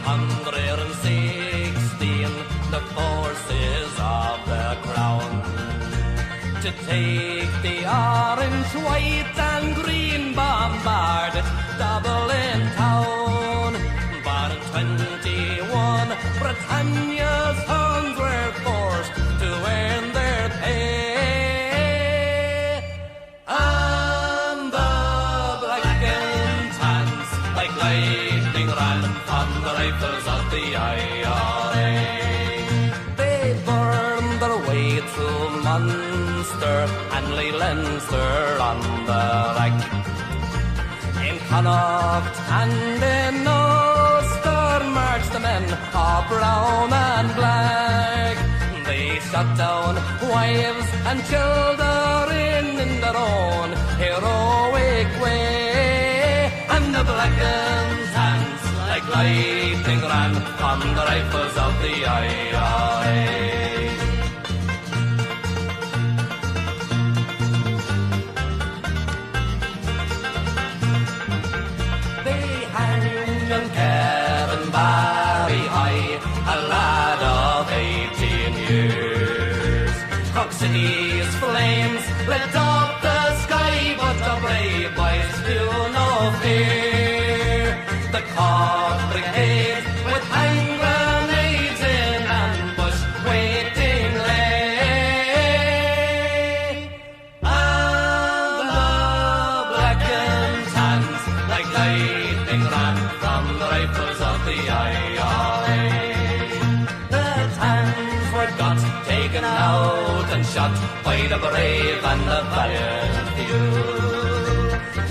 1816, the forces of the crown to take the orange, white and green bombarded Dublin town. But in 21, Britannia's sons were forced to earn their pay, and the black and tans like lightning ran from the rifles of the IRA. They burned their way through Munster and Leinster on the rack. In Connacht and in Ulster marched the men of brown and black. They shot down wives and children in their own heroic way, and the black and tans like lightning ran from the rifles of the IRA. Young Kevin Barry High, a lad of 18 years. Cork City's flames lit up the sky, but the brave boys feel no fear. The Cork Brigade with hand grenades in ambush waiting lay, and the black and tans like lightning ran from the rifles of the IRA. The tans were got, taken out and shot by the brave and the valiant few.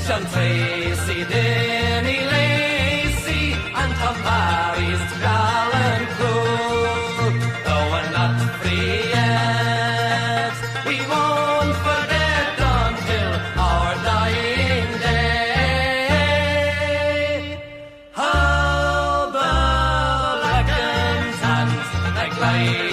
Sean Tracy, Denny Lacey and Tom Parry's gallant crew. Though we're not free yet, we won't forget until our dying day how the black and tans like light